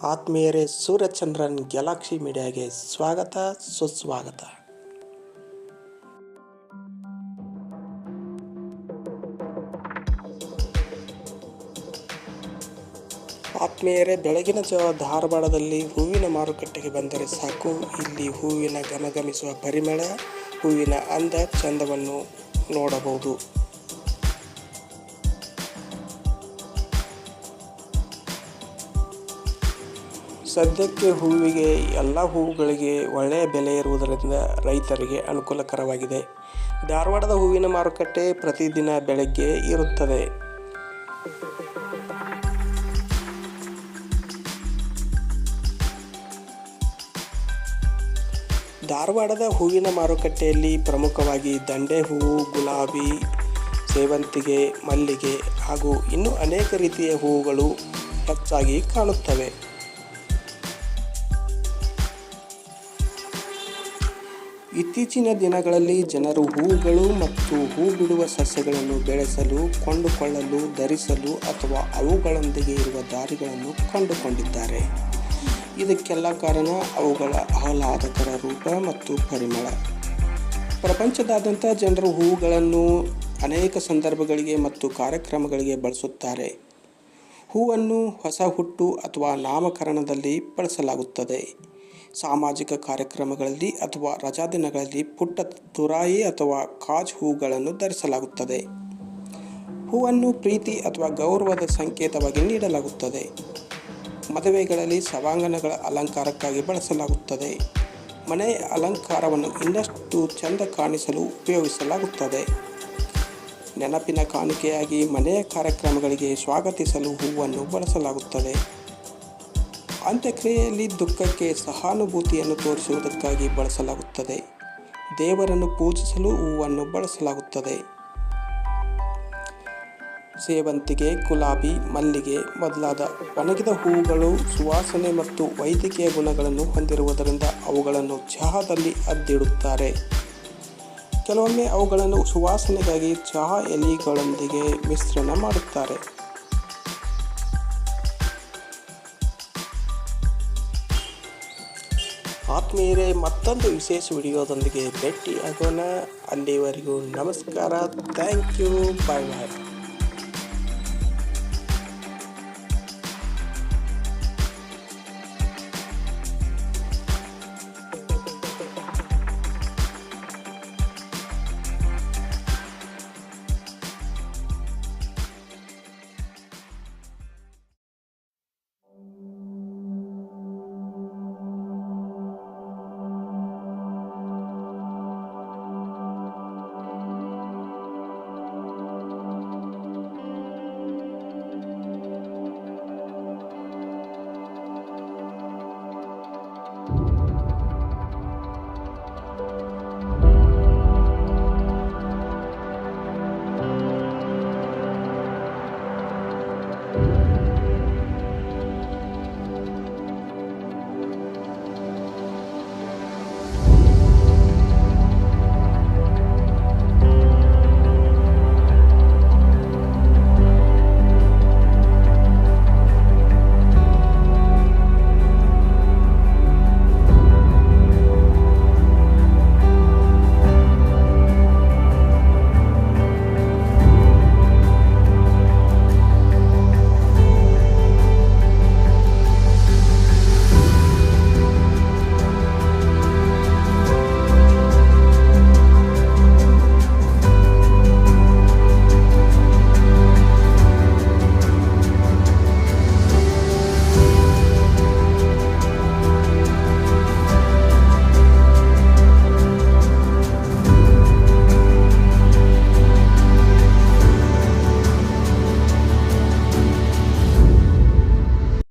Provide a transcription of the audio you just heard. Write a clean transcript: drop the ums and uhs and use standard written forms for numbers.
ಆತ್ಮೀಯರೇ, ಸೂರ್ಯಚಂದ್ರನ್ ಗ್ಯಾಲಕ್ಸಿ ಮೀಡಿಯಾಗೆ ಸ್ವಾಗತ ಸುಸ್ವಾಗತ. ಆತ್ಮೀಯರೇ, ಬೆಳಗಿನ ಜಾವ ಧಾರವಾಡದಲ್ಲಿ ಹೂವಿನ ಮಾರುಕಟ್ಟೆಗೆ ಬಂದರೆ ಸಾಕು, ಇಲ್ಲಿ ಹೂವಿನ ಘಮಘಮಿಸುವ ಪರಿಮಳ, ಹೂವಿನ ಅಂದ ಚಂದವನ್ನು ನೋಡಬಹುದು. ಸದ್ಯಕ್ಕೆ ಹೂವಿಗೆ ಎಲ್ಲ ಹೂವುಗಳಿಗೆ ಒಳ್ಳೆಯ ಬೆಲೆ ಇರುವುದರಿಂದ ರೈತರಿಗೆ ಅನುಕೂಲಕರವಾಗಿದೆ. ಧಾರವಾಡದ ಹೂವಿನ ಮಾರುಕಟ್ಟೆ ಪ್ರತಿದಿನ ಬೆಳಗ್ಗೆ ಇರುತ್ತದೆ. ಧಾರವಾಡದ ಹೂವಿನ ಮಾರುಕಟ್ಟೆಯಲ್ಲಿ ಪ್ರಮುಖವಾಗಿ ದಂಡೆ ಹೂವು, ಗುಲಾಬಿ, ಸೇವಂತಿಗೆ, ಮಲ್ಲಿಗೆ ಹಾಗೂ ಇನ್ನೂ ಅನೇಕ ರೀತಿಯ ಹೂವುಗಳು ಹೆಚ್ಚಾಗಿ ಕಾಣುತ್ತವೆ. ಇತ್ತೀಚಿನ ದಿನಗಳಲ್ಲಿ ಜನರು ಹೂವುಗಳು ಮತ್ತು ಹೂ ಬಿಡುವ ಸಸ್ಯಗಳನ್ನು ಬೆಳೆಸಲು, ಕೊಂಡುಕೊಳ್ಳಲು, ಧರಿಸಲು ಅಥವಾ ಅವುಗಳೊಂದಿಗೆ ಇರುವ ದಾರಿಗಳನ್ನು ಕಂಡುಕೊಂಡಿದ್ದಾರೆ. ಇದಕ್ಕೆಲ್ಲ ಕಾರಣ ಅವುಗಳ ಆಹ್ಲಾದಕರ ರೂಪ ಮತ್ತು ಪರಿಮಳ. ಪ್ರಪಂಚದಾದ್ಯಂತ ಜನರು ಹೂವುಗಳನ್ನು ಅನೇಕ ಸಂದರ್ಭಗಳಿಗೆ ಮತ್ತು ಕಾರ್ಯಕ್ರಮಗಳಿಗೆ ಬಳಸುತ್ತಾರೆ. ಹೂವನ್ನು ಹೊಸ ಹುಟ್ಟು ಅಥವಾ ನಾಮಕರಣದಲ್ಲಿ ಬಳಸಲಾಗುತ್ತದೆ. ಸಾಮಾಜಿಕ ಕಾರ್ಯಕ್ರಮಗಳಲ್ಲಿ ಅಥವಾ ರಜಾದಿನಗಳಲ್ಲಿ ಪುಟ್ಟ ತುರಾಯಿ ಅಥವಾ ಕಾಜ್ ಹೂಗಳನ್ನು ಧರಿಸಲಾಗುತ್ತದೆ. ಹೂವನ್ನು ಪ್ರೀತಿ ಅಥವಾ ಗೌರವದ ಸಂಕೇತವಾಗಿ ನೀಡಲಾಗುತ್ತದೆ. ಮದುವೆಗಳಲ್ಲಿ ಸಭಾಂಗಣಗಳ ಅಲಂಕಾರಕ್ಕಾಗಿ ಬಳಸಲಾಗುತ್ತದೆ. ಮನೆಯ ಅಲಂಕಾರವನ್ನು ಇನ್ನಷ್ಟು ಚೆಂದ ಕಾಣಿಸಲು ಉಪಯೋಗಿಸಲಾಗುತ್ತದೆ. ನೆನಪಿನ ಕಾಣಿಕೆಯಾಗಿ ಮನೆಯ ಕಾರ್ಯಕ್ರಮಗಳಿಗೆ ಸ್ವಾಗತಿಸಲು ಹೂವನ್ನು ಬಳಸಲಾಗುತ್ತದೆ. ಅಂತ್ಯಕ್ರಿಯೆಯಲ್ಲಿ ದುಃಖಕ್ಕೆ ಸಹಾನುಭೂತಿಯನ್ನು ತೋರಿಸುವುದಕ್ಕಾಗಿ ಬಳಸಲಾಗುತ್ತದೆ. ದೇವರನ್ನು ಪೂಜಿಸಲು ಹೂವನ್ನು ಬಳಸಲಾಗುತ್ತದೆ. ಸೇವಂತಿಗೆ, ಗುಲಾಬಿ, ಮಲ್ಲಿಗೆ ಮೊದಲಾದ ಒಣಗಿದ ಹೂವುಗಳು ಸುವಾಸನೆ ಮತ್ತು ವೈದ್ಯಕೀಯ ಗುಣಗಳನ್ನು ಹೊಂದಿರುವುದರಿಂದ ಅವುಗಳನ್ನು ಚಹಾದಲ್ಲಿ ಅದ್ದಿಡುತ್ತಾರೆ. ಕೆಲವೊಮ್ಮೆ ಅವುಗಳನ್ನು ಸುವಾಸನೆಗಾಗಿ ಚಹಾ ಎಲೆಗಳೊಂದಿಗೆ ಮಿಶ್ರಣ ಮಾಡುತ್ತಾರೆ. ಆತ್ಮೀಯರೇ, ಮತ್ತೊಂದು ವಿಶೇಷ ವಿಡಿಯೋದೊಂದಿಗೆ ಭೇಟಿಯಾಗೋಣ. ಅಲ್ಲಿವರೆಗೂ ನಮಸ್ಕಾರ. Thank you. Bye bye.